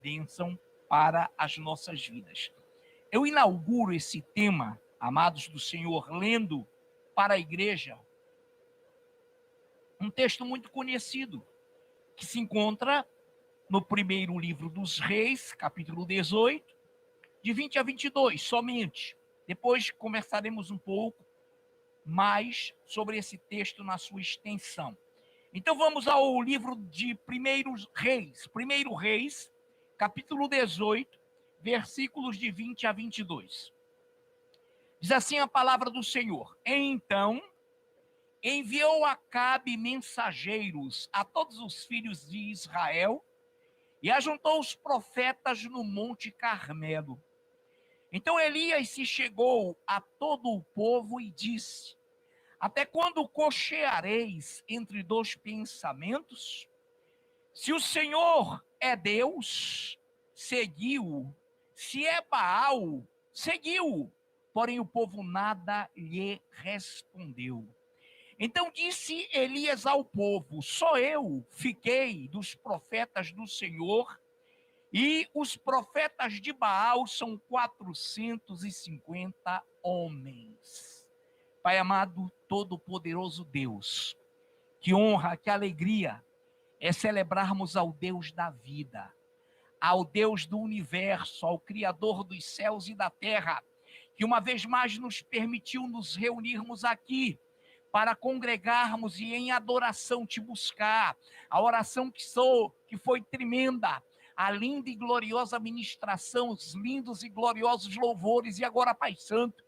bênção para as nossas vidas. Eu inauguro esse tema, amados do Senhor, lendo para a igreja um texto muito conhecido, que se encontra no primeiro livro dos Reis, capítulo 18, de 20 a 22, somente. Depois conversaremos um pouco mais sobre esse texto na sua extensão. Então vamos ao livro de Primeiro Reis, capítulo 18, versículos de 20 a 22. Diz assim a palavra do Senhor: Então enviou Acabe mensageiros a todos os filhos de Israel e ajuntou os profetas no Monte Carmelo. Então Elias se chegou a todo o povo e disse: Até quando cocheareis entre dois pensamentos? Se o Senhor é Deus, seguiu. Se é Baal, seguiu. Porém o povo nada lhe respondeu. Então disse Elias ao povo: Só eu fiquei dos profetas do Senhor, e os profetas de Baal são 450 homens. Pai amado, todo-poderoso Deus, que honra, que alegria é celebrarmos ao Deus da vida, ao Deus do universo, ao Criador dos céus e da terra, que uma vez mais nos permitiu nos reunirmos aqui para congregarmos e em adoração te buscar. A oração que foi tremenda, a linda e gloriosa ministração, os lindos e gloriosos louvores. E agora, Pai Santo,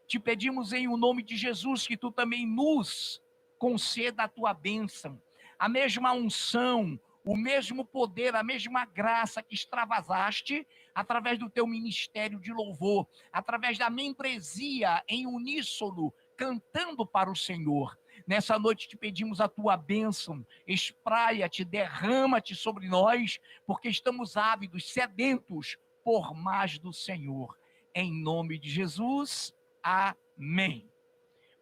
te pedimos em o nome de Jesus que tu também nos conceda a tua bênção, a mesma unção, o mesmo poder, a mesma graça que extravasaste através do teu ministério de louvor, através da membresia em uníssono, cantando para o Senhor. Nessa noite te pedimos a tua bênção, espraia-te, derrama-te sobre nós, porque estamos ávidos, sedentos por mais do Senhor. Em nome de Jesus, amém.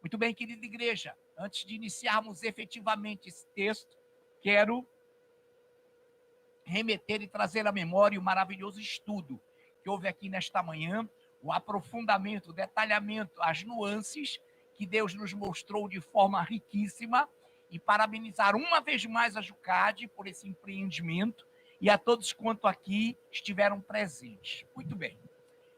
Muito bem, querida igreja, antes de iniciarmos efetivamente esse texto, quero remeter e trazer à memória o maravilhoso estudo que houve aqui nesta manhã, o aprofundamento, o detalhamento, as nuances que Deus nos mostrou de forma riquíssima, e parabenizar uma vez mais a Jucade por esse empreendimento e a todos quanto aqui estiveram presentes. Muito bem.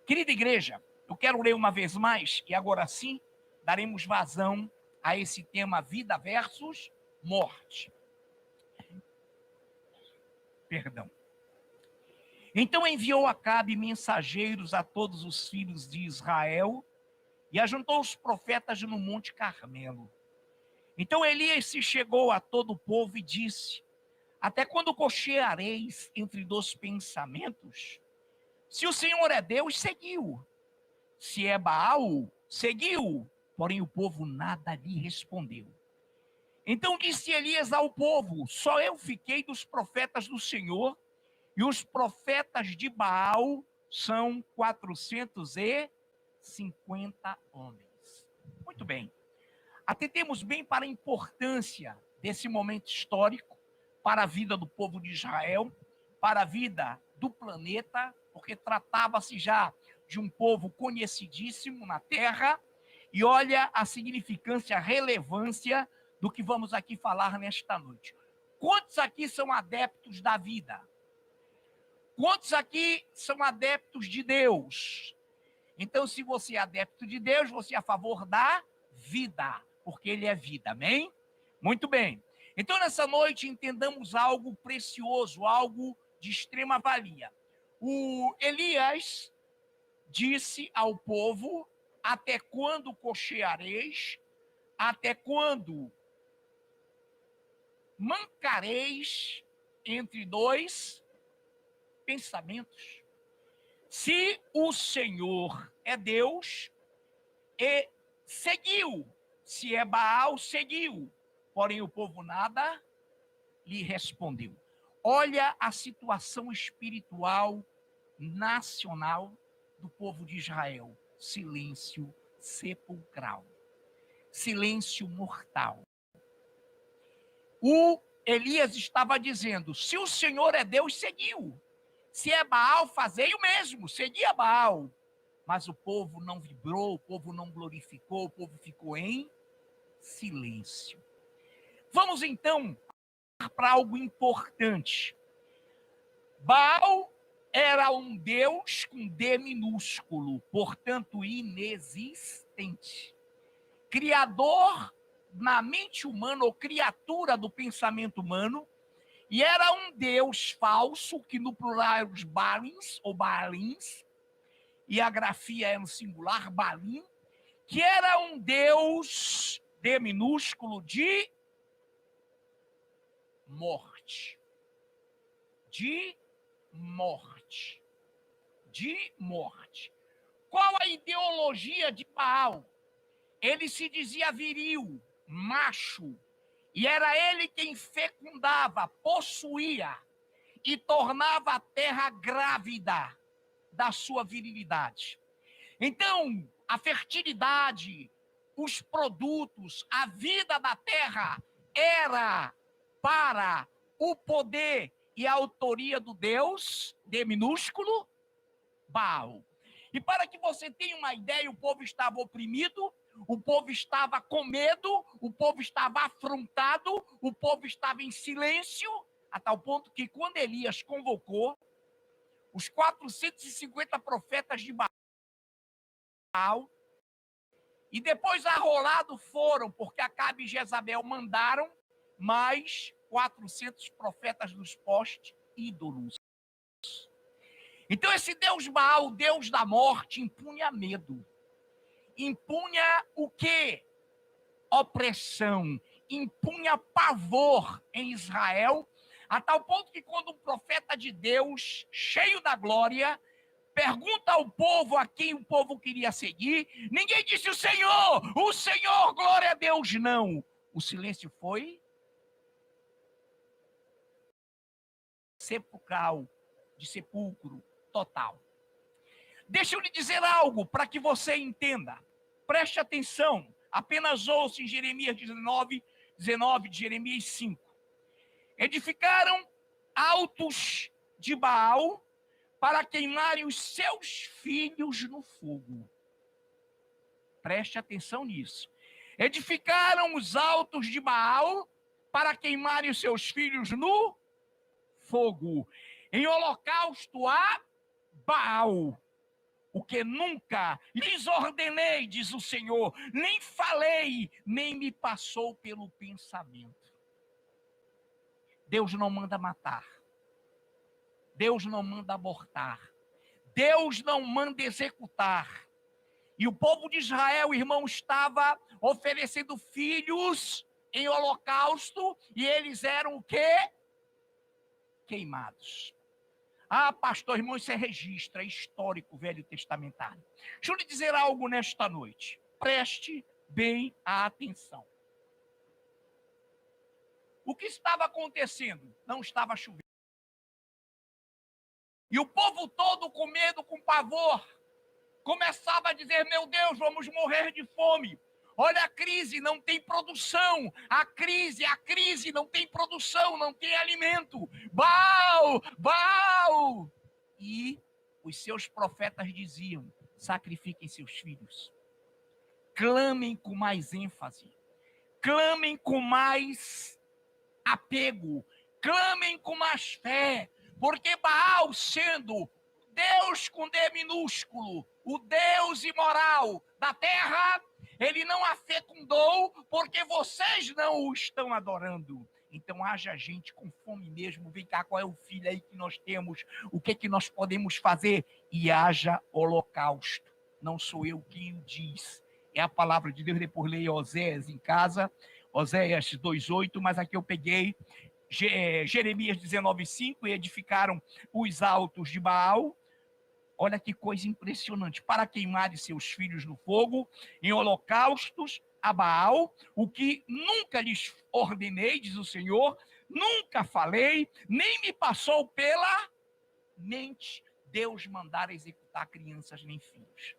Querida igreja, eu quero ler uma vez mais, e agora sim daremos vazão a esse tema vida versus morte. Perdão. Então enviou Acabe mensageiros a todos os filhos de Israel e ajuntou os profetas no Monte Carmelo. Então Elias se chegou a todo o povo e disse: Até quando cocheareis entre dois pensamentos? Se o Senhor é Deus, seguiu. Se é Baal, seguiu. Porém o povo nada lhe respondeu. Então disse Elias ao povo: Só eu fiquei dos profetas do Senhor, e os profetas de Baal são 450 homens. Muito bem. Atentemos bem para a importância desse momento histórico para a vida do povo de Israel, para a vida do planeta, porque tratava-se já de um povo conhecidíssimo na terra, e olha a significância, a relevância do que vamos aqui falar nesta noite. Quantos aqui são adeptos da vida? Quantos aqui são adeptos de Deus? Então, se você é adepto de Deus, você é a favor da vida, porque Ele é vida, amém? Muito bem. Então, nessa noite, entendamos algo precioso, algo de extrema valia. O Elias disse ao povo: Até quando cocheareis? Até quando mancareis entre dois pensamentos? Se o Senhor é Deus, e seguiu. Se é Baal, seguiu. Porém o povo nada lhe respondeu. Olha a situação espiritual nacional do povo de Israel. Silêncio sepulcral. Silêncio mortal. O Elias estava dizendo: se o Senhor é Deus, seguiu. Se é Baal, fazei o mesmo, seguia Baal. Mas o povo não vibrou, o povo não glorificou, o povo ficou em silêncio. Vamos então para algo importante. Baal era um deus com D minúsculo, portanto inexistente. Criador na mente humana, ou criatura do pensamento humano, e era um deus falso, que no plural eram os Baalins, ou Baalins, e a grafia é no singular, Baalim, que era um deus D minúsculo de morte. De morte. De morte. Qual a ideologia de Baal? Ele se dizia viril, macho, e era ele quem fecundava, possuía e tornava a terra grávida da sua virilidade. Então, a fertilidade, os produtos, a vida da terra era para o poder e a autoria do Deus, D minúsculo, Baal. E para que você tenha uma ideia, o povo estava oprimido, o povo estava com medo, o povo estava afrontado, o povo estava em silêncio, a tal ponto que quando Elias convocou os 450 profetas de Baal, e depois arrolado foram, porque Acabe e Jezabel mandaram mais 400 profetas dos postes ídolos. Então esse Deus Baal, o Deus da morte, impunha medo. Impunha o quê? Opressão. Impunha pavor em Israel, a tal ponto que quando um profeta de Deus, cheio da glória, pergunta ao povo a quem o povo queria seguir, ninguém disse o Senhor, glória a Deus, não. O silêncio foi sepulcral, de sepulcro total. Deixa eu lhe dizer algo para que você entenda. Preste atenção. Apenas ouça em Jeremias 19, de Jeremias 5. Edificaram altos de Baal para queimarem os seus filhos no fogo. Preste atenção nisso. Edificaram os altos de Baal para queimarem os seus filhos no fogo. Em holocausto a Baal. O que nunca lhes ordenei, diz o Senhor, nem falei, nem me passou pelo pensamento. Deus não manda matar. Deus não manda abortar. Deus não manda executar. E o povo de Israel, irmão, estava oferecendo filhos em holocausto, e eles eram o quê? Queimados. Ah, pastor, irmão, isso é registro, é histórico, velho testamentário. Deixa eu lhe dizer algo nesta noite. Preste bem a atenção. O que estava acontecendo? Não estava chovendo. E o povo todo com medo, com pavor, começava a dizer, meu Deus, vamos morrer de fome. Olha a crise, não tem produção. A crise, não tem produção, não tem alimento. Baal, Baal. E os seus profetas diziam, sacrifiquem seus filhos. Clamem com mais ênfase. Clamem com mais apego. Clamem com mais fé. Porque Baal, sendo Deus com D minúsculo, o Deus imoral da terra, ele não a fecundou porque vocês não o estão adorando. Então haja gente com fome mesmo, vem cá, qual é o filho aí que nós temos, o que nós podemos fazer? E haja holocausto. Não sou eu quem o diz, é a palavra de Deus. Depois leia Oséias em casa, Oséias 2:8, mas aqui eu peguei Jeremias 19:5, e edificaram os altos de Baal. Olha que coisa impressionante. Para queimarem seus filhos no fogo, em holocaustos a Baal, o que nunca lhes ordenei, diz o Senhor, nunca falei, nem me passou pela mente Deus mandar executar crianças nem filhos.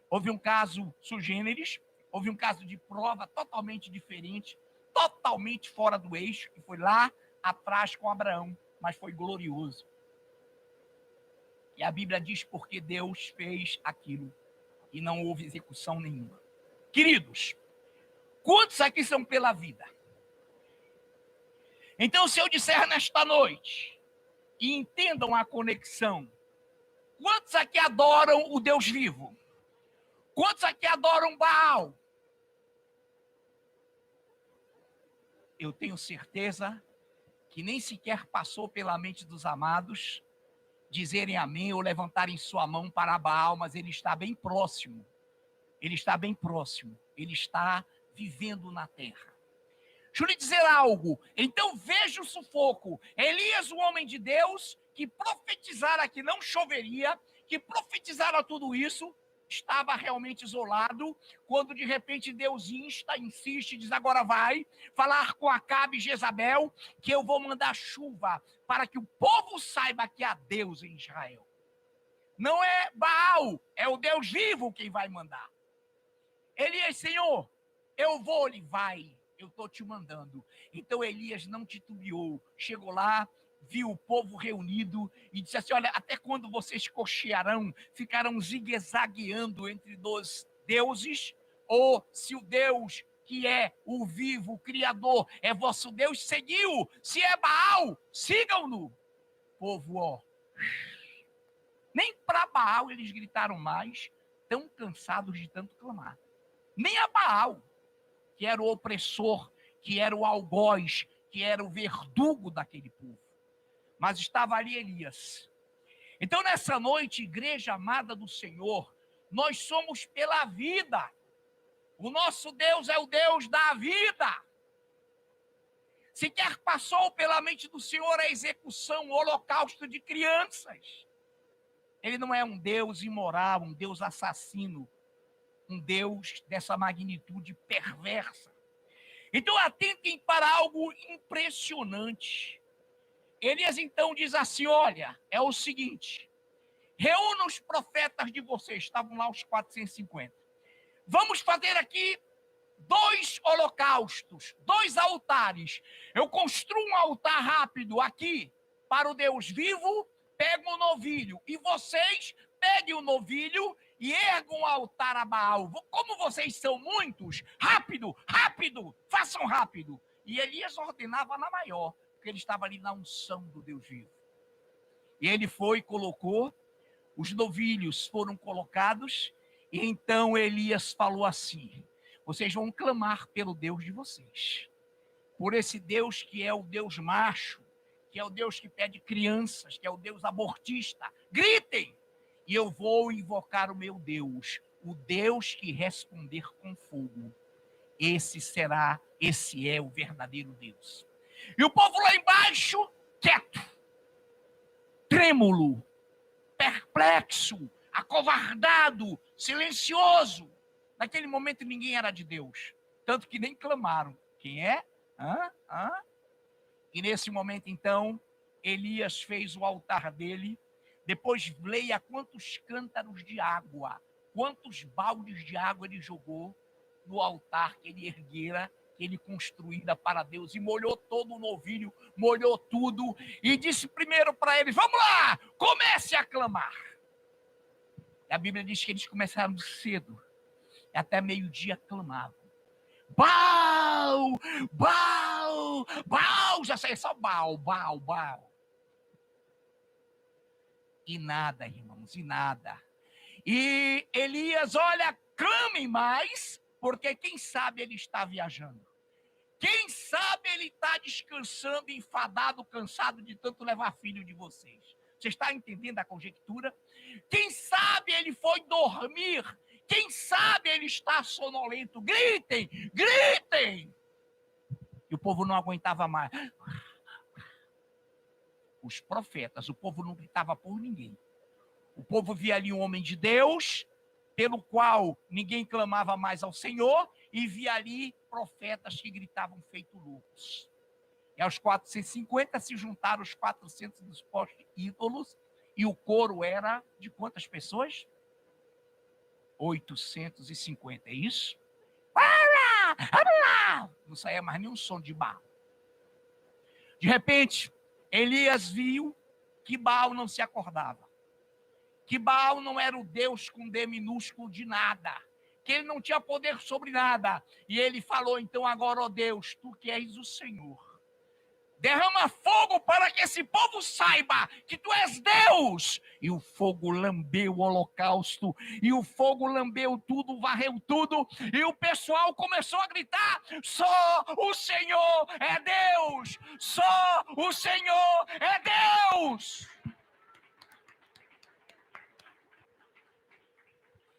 Houve um caso sui generis, houve um caso de prova totalmente diferente, totalmente fora do eixo, que foi lá atrás com Abraão, mas foi glorioso. E a Bíblia diz porque Deus fez aquilo e não houve execução nenhuma. Queridos, quantos aqui são pela vida? Então, se eu disser nesta noite, e entendam a conexão, quantos aqui adoram o Deus vivo? Quantos aqui adoram Baal? Eu tenho certeza que nem sequer passou pela mente dos amados dizerem amém ou levantarem sua mão para Baal, mas ele está bem próximo. Ele está bem próximo. Ele está vivendo na terra. Deixa eu lhe dizer algo. Então veja o sufoco. Elias, o homem de Deus, que profetizara que não choveria, que profetizara tudo isso, estava realmente isolado, quando de repente Deus insiste, diz: agora vai falar com Acabe e Jezabel, que eu vou mandar chuva, para que o povo saiba que há Deus em Israel. Não é Baal, é o Deus vivo quem vai mandar. Elias: Senhor, eu vou, ele vai, eu estou te mandando. Então Elias não titubeou, chegou lá, viu o povo reunido e disse assim: olha, até quando vocês cochearão, ficarão zigue-zagueando entre dois deuses? Ou se o Deus que é o vivo, o Criador, é vosso Deus, seguiu. Se é Baal, sigam-no. Povo, ó, nem para Baal eles gritaram mais, tão cansados de tanto clamar. Nem a Baal, que era o opressor, que era o algoz, que era o verdugo daquele povo. Mas estava ali Elias. Então, nessa noite, igreja amada do Senhor, nós somos pela vida. O nosso Deus é o Deus da vida. Sequer passou pela mente do Senhor a execução, o holocausto de crianças. Ele não é um Deus imoral, um Deus assassino, um Deus dessa magnitude perversa. Então, atentem para algo impressionante. Elias então diz assim: olha, é o seguinte, reúna os profetas de vocês, estavam lá os 450. Vamos fazer aqui 2 holocaustos, 2 altares. Eu construo um altar rápido aqui para o Deus vivo, pego o novilho, e vocês peguem o novilho e ergam um altar a Baal. Como vocês são muitos, rápido, rápido, façam rápido. E Elias ordenava na maior, porque ele estava ali na unção do Deus vivo. E ele foi e colocou, os novilhos foram colocados, e então Elias falou assim: vocês vão clamar pelo Deus de vocês, por esse Deus que é o Deus macho, que é o Deus que pede crianças, que é o Deus abortista. Gritem! E eu vou invocar o meu Deus, o Deus que responder com fogo. Esse é o verdadeiro Deus. E o povo lá embaixo, quieto, trêmulo, perplexo, acovardado, silencioso. Naquele momento ninguém era de Deus, tanto que nem clamaram. Quem é? E nesse momento então, Elias fez o altar dele. Depois leia quantos cântaros de água, quantos baldes de água ele jogou no altar que ele erguera, que ele construíra para Deus, e molhou todo o novilho, molhou tudo, e disse primeiro para eles: vamos lá, comece a clamar. E a Bíblia diz que eles começaram cedo, até meio-dia clamavam: Baal, Baal, Baal, já sei, só Baal, Baal, Baal. E nada, irmãos, e nada. E Elias, olha, clamem mais, porque quem sabe ele está viajando. Quem sabe ele está descansando, enfadado, cansado de tanto levar filho de vocês. Você está entendendo a conjectura? Quem sabe ele foi dormir. Quem sabe ele está sonolento. Gritem, gritem. E o povo não aguentava mais. Os profetas, o povo não gritava por ninguém. O povo via ali um homem de Deus, pelo qual ninguém clamava mais ao Senhor, e via ali profetas que gritavam feito loucos. E aos 450 se juntaram os 400 dos postos ídolos, e o coro era de quantas pessoas? 850, é isso? Não saía mais nenhum som de Baal. De repente, Elias viu que Baal não se acordava. que Baal não era o Deus com D minúsculo de nada, que ele não tinha poder sobre nada. E ele falou, então agora, ó Deus, tu que és o Senhor, derrama fogo para que esse povo saiba que tu és Deus. E o fogo lambeu o holocausto, e o fogo lambeu tudo, varreu tudo, e o pessoal começou a gritar, só o Senhor é Deus, só o Senhor é Deus.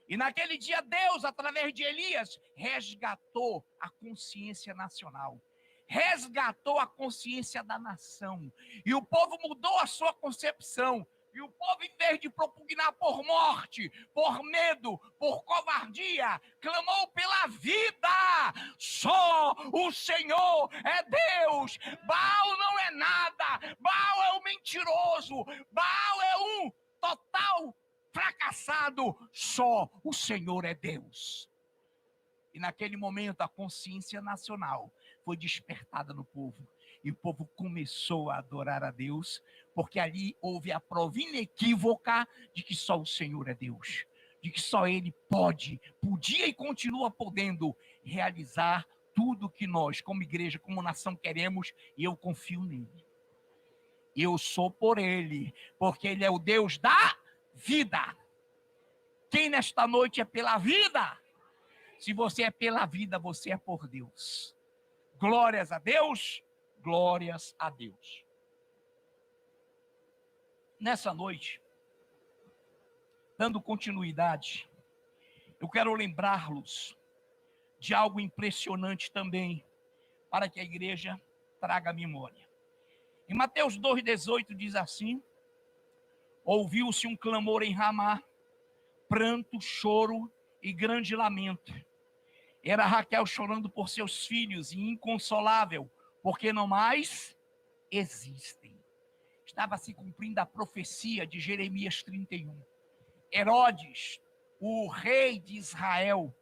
E naquele dia Deus, através de Elias, resgatou a consciência nacional. Resgatou a consciência da nação. E o povo mudou a sua concepção. E o povo, em vez de propugnar por morte, por medo, por covardia, clamou pela vida. Só o Senhor é Deus. Baal não é nada. Baal é um mentiroso. Baal é um total fracassado. Só o Senhor é Deus. E naquele momento a consciência nacional foi despertada no povo. E o povo começou a adorar a Deus, porque ali houve a prova inequívoca de que só o Senhor é Deus. De que só Ele podia e continua podendo realizar tudo que nós, como igreja, como nação, queremos. E eu confio nele. Eu sou por Ele, porque Ele é o Deus da vida. Quem nesta noite é pela vida? Se você é pela vida, você é por Deus. Glórias a Deus, glórias a Deus. Nessa noite, dando continuidade, eu quero lembrá-los de algo impressionante também, para que a igreja traga a memória. Em Mateus 2,18 diz assim: ouviu-se um clamor em Ramá, pranto, choro e grande lamento. Era Raquel chorando por seus filhos e inconsolável, porque não mais existem. Estava se cumprindo a profecia de Jeremias 31. Herodes, o rei de Israel,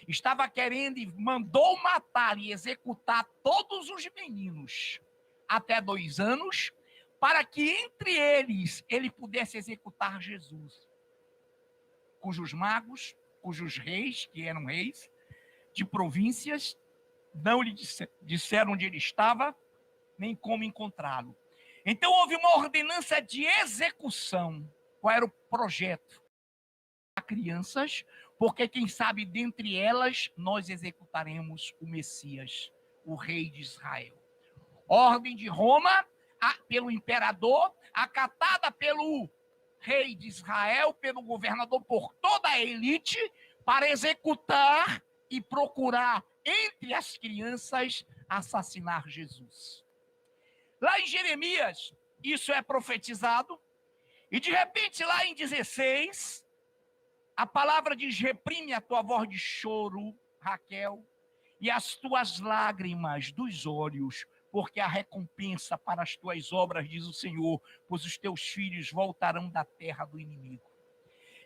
estava querendo e mandou matar e executar todos os meninos até 2 anos, para que entre eles ele pudesse executar Jesus, cujos magos, cujos reis, que eram reis de províncias, não lhe disseram onde ele estava, nem como encontrá-lo. Então houve uma ordenança de execução. Qual era o projeto? Crianças, porque quem sabe dentre elas nós executaremos o Messias, o rei de Israel. Ordem de Roma, pelo imperador, acatada pelo rei de Israel, pelo governador, por toda a elite, para executar e procurar entre as crianças assassinar Jesus. Lá em Jeremias, isso é profetizado, e de repente lá em 16, a palavra diz: reprime a tua voz de choro, Raquel, e as tuas lágrimas dos olhos, porque a recompensa para as tuas obras, diz o Senhor, pois os teus filhos voltarão da terra do inimigo.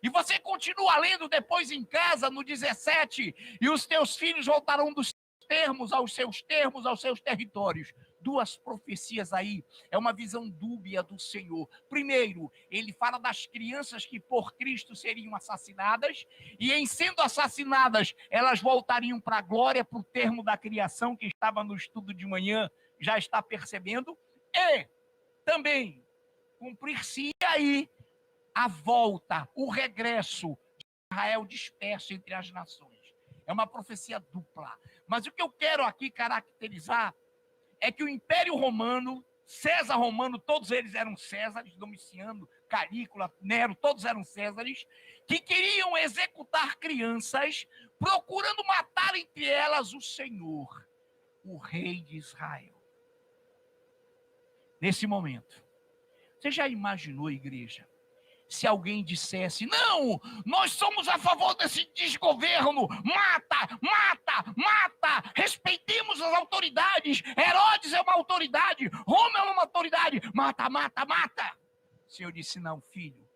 E você continua lendo depois em casa, no 17, e os teus filhos voltarão dos termos, aos seus territórios. 2 profecias aí, é uma visão dúbia do Senhor. Primeiro, ele fala das crianças que por Cristo seriam assassinadas, e em sendo assassinadas, elas voltariam para a glória, para o termo da criação, que estava no estudo de manhã, já está percebendo, e também cumprir-se aí a volta, o regresso de Israel disperso entre as nações. É uma profecia dupla. Mas o que eu quero aqui caracterizar é que o Império Romano, César Romano, todos eles eram Césares, Domiciano, Calígula, Nero, todos eram Césares, que queriam executar crianças, procurando matar entre elas o Senhor, o rei de Israel. Nesse momento, você já imaginou, igreja, se alguém dissesse: não, nós somos a favor desse desgoverno, mata, mata, mata, respeitemos as autoridades, Herodes é uma autoridade, Roma é uma autoridade, mata, mata, mata. O Senhor disse: não, filho,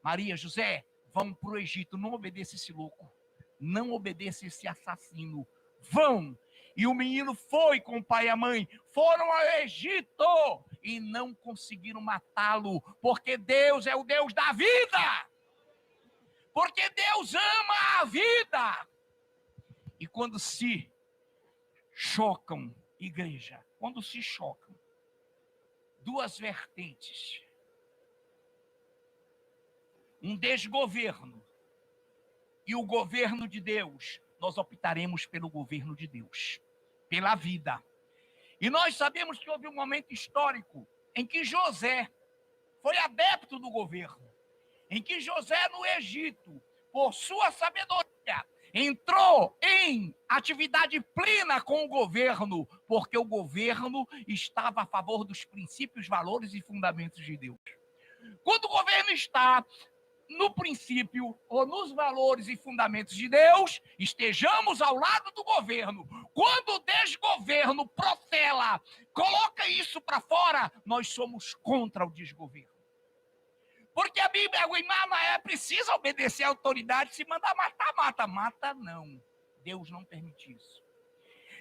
Maria, José, vão para o Egito, não obedeça esse louco, não obedeça esse assassino, vão. E o menino foi com o pai e a mãe, foram ao Egito e não conseguiram matá-lo, porque Deus é o Deus da vida. Porque Deus ama a vida. E quando se chocam, igreja, quando se chocam duas vertentes, um desgoverno e o governo de Deus, nós optaremos pelo governo de Deus, pela vida. E nós sabemos que houve um momento histórico em que José foi adepto do governo, em que José no Egito, por sua sabedoria, entrou em atividade plena com o governo, porque o governo estava a favor dos princípios, valores e fundamentos de Deus. Quando o governo está no princípio ou nos valores e fundamentos de Deus, estejamos ao lado do governo. Quando o desgoverno protela, coloca isso para fora, nós somos contra o desgoverno. Porque a Bíblia, o imam é precisa obedecer à autoridade. Se mandar matar, mata. Mata não. Deus não permite isso.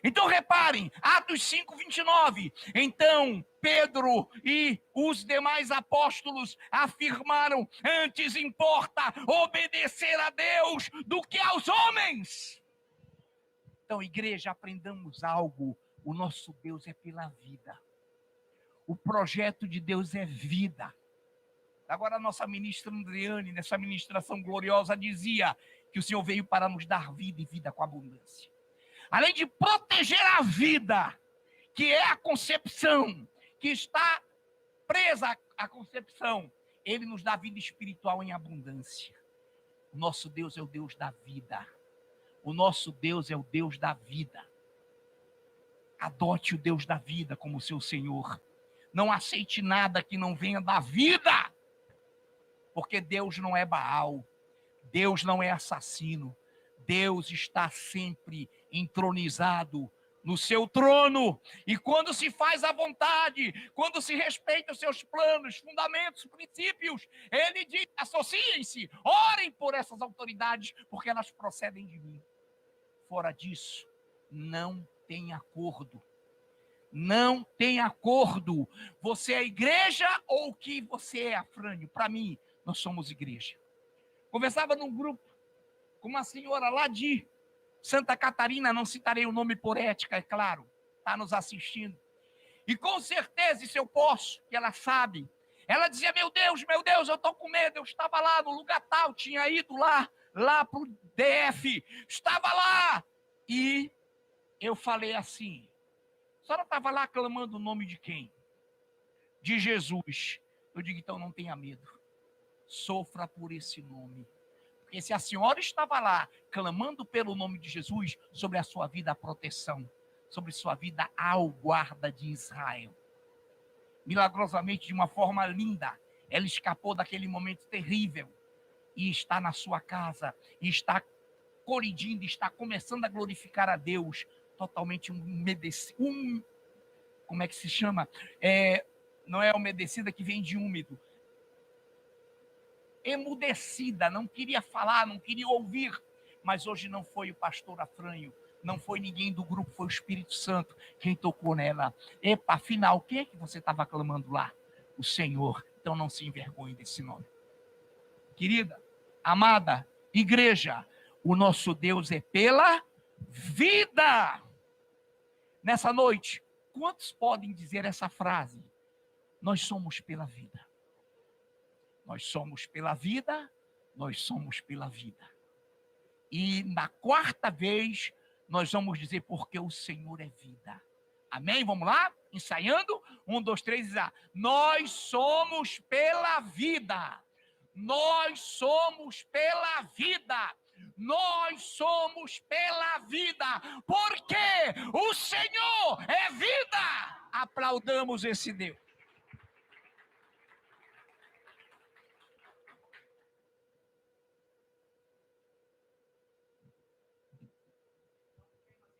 Então reparem, Atos 5:29. Então Pedro e os demais apóstolos afirmaram: antes importa obedecer a Deus do que aos homens. Então, igreja, aprendamos algo. O nosso Deus é pela vida. O projeto de Deus é vida. Agora a nossa ministra Andriane, nessa ministração gloriosa, dizia que o Senhor veio para nos dar vida e vida com abundância. Além de proteger a vida, que é a concepção, que está presa à concepção, Ele nos dá vida espiritual em abundância. O nosso Deus é o Deus da vida. O nosso Deus é o Deus da vida. Adote o Deus da vida como seu Senhor. Não aceite nada que não venha da vida. Porque Deus não é Baal, Deus não é assassino, Deus está sempre entronizado no seu trono. E quando se faz a vontade, quando se respeita os seus planos, fundamentos, princípios, Ele diz: associem-se, orem por essas autoridades, porque elas procedem de mim. Fora disso, não tem acordo. Não tem acordo. Você é igreja ou o que você é, Afrânio? Para mim, nós somos igreja. Conversava num grupo com uma senhora lá de Santa Catarina, não citarei o nome por ética, é claro, está nos assistindo. E com certeza, isso eu posso, que ela sabe. Ela dizia: meu Deus, eu estou com medo. Eu estava lá no lugar tal, tinha ido lá para o DF, estava lá. E eu falei assim: a senhora estava lá clamando o nome de quem? De Jesus. Eu digo: então não tenha medo. Sofra por esse nome. Porque se a senhora estava lá clamando pelo nome de Jesus, sobre a sua vida a proteção, sobre sua vida a guarda de Israel. Milagrosamente, de uma forma linda, ela escapou daquele momento terrível e está na sua casa, e está colidindo, está começando a glorificar a Deus, totalmente como é que se chama? Não é umedecida, que vem de úmido. Emudecida, não queria falar, não queria ouvir. Mas hoje não foi o pastor Afrânio, não foi ninguém do grupo, foi o Espírito Santo quem tocou nela. Epa, afinal, quem é que você estava clamando lá? O Senhor. Então não se envergonhe desse nome. Querida, amada, igreja, o nosso Deus é pela vida. Nessa noite, quantos podem dizer essa frase? Nós somos pela vida. Nós somos pela vida, nós somos pela vida. E na quarta vez, nós vamos dizer: porque o Senhor é vida. Amém? Vamos lá? Ensaiando? 1, 2, 3, e nós somos pela vida. Nós somos pela vida. Nós somos pela vida. Porque o Senhor é vida. Aplaudamos esse Deus.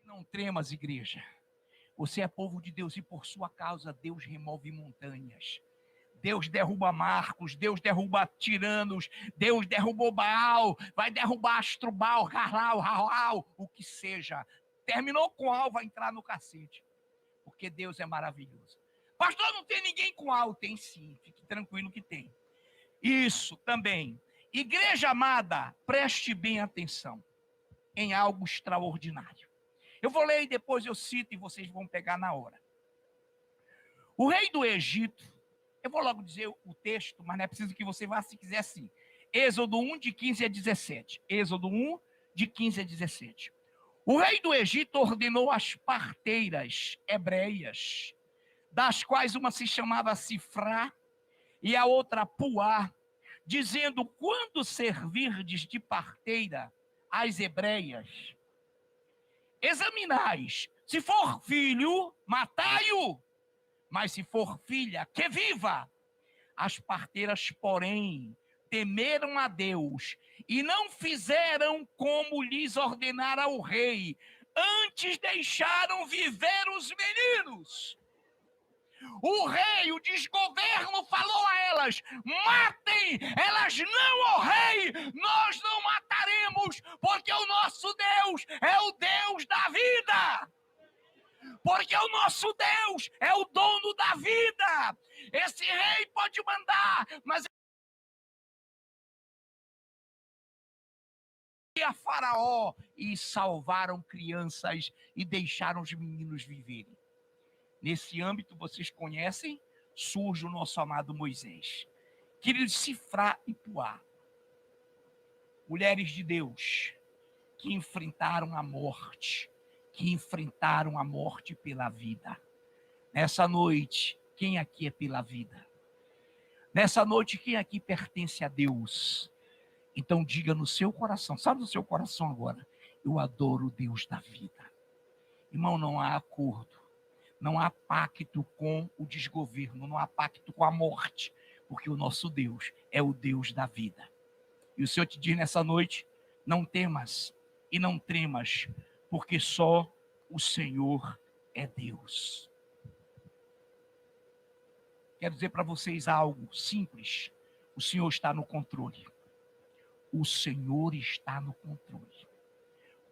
Não tremas, igreja. Você é povo de Deus e por sua causa Deus remove montanhas. Deus derruba Marcos, Deus derruba tiranos, Deus derrubou Baal, vai derrubar Astrubal, Raal, o que seja. Terminou com Al, vai entrar no cacete. Porque Deus é maravilhoso. Pastor, não tem ninguém com Al? Tem sim, fique tranquilo que tem. Isso também. Igreja amada, preste bem atenção em algo extraordinário. Eu vou ler e depois eu cito e vocês vão pegar na hora. O rei do Egito, eu vou logo dizer o texto, mas não é preciso que você vá se quiser sim. Êxodo 1, de 15 a 17. Êxodo 1, de 15 a 17. O rei do Egito ordenou as parteiras hebreias, das quais uma se chamava Sifrá e a outra Puá, dizendo: quando servirdes de parteira às hebreias, examinais, se for filho, matai-o, mas se for filha, que viva. As parteiras, porém, temeram a Deus e não fizeram como lhes ordenara o rei, antes deixaram viver os meninos. O rei, o desgoverno, falou a elas: matem. Elas: não, ó rei, nós não mataremos, porque o nosso Deus é o Deus da vida. Porque o nosso Deus é o dono da vida. Esse rei pode mandar, mas a Faraó, e salvaram crianças e deixaram os meninos viverem. Nesse âmbito, vocês conhecem, surge o nosso amado Moisés. Queridos, Sifrá e Puá, mulheres de Deus, que enfrentaram a morte, pela vida. Nessa noite, quem aqui é pela vida? Nessa noite, quem aqui pertence a Deus? Então diga no seu coração, sabe no seu coração agora: eu adoro o Deus da vida. Irmão, não há acordo, não há pacto com o desgoverno, não há pacto com a morte, porque o nosso Deus é o Deus da vida. E o Senhor te diz nessa noite: não temas e não tremas, porque só o Senhor é Deus. Quero dizer para vocês algo simples: o Senhor está no controle. O Senhor está no controle.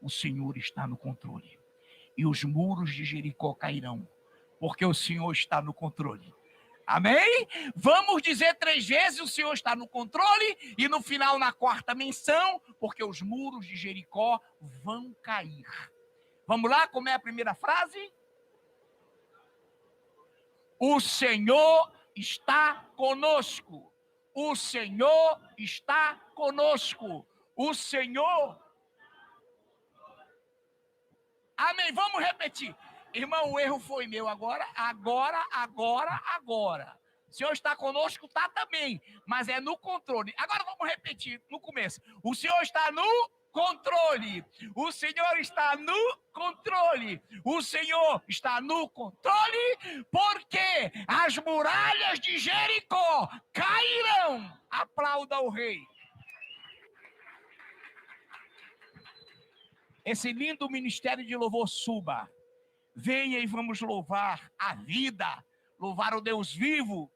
O Senhor está no controle. E os muros de Jericó cairão, porque o Senhor está no controle. Amém? Vamos dizer 3 vezes: o Senhor está no controle, e no final, na 4ª menção, porque os muros de Jericó vão cair. Vamos lá, como é a primeira frase? O Senhor está conosco. O Senhor está conosco. O Senhor. Amém. Vamos repetir. Irmão, o erro foi meu. Agora. O Senhor está conosco, está também, mas é no controle. Agora vamos repetir no começo. O Senhor está no controle. O Senhor está no controle. O Senhor está no controle, porque as muralhas de Jericó cairão. Aplauda o rei. Esse lindo ministério de louvor suba. Venha e vamos louvar a vida, louvar o Deus vivo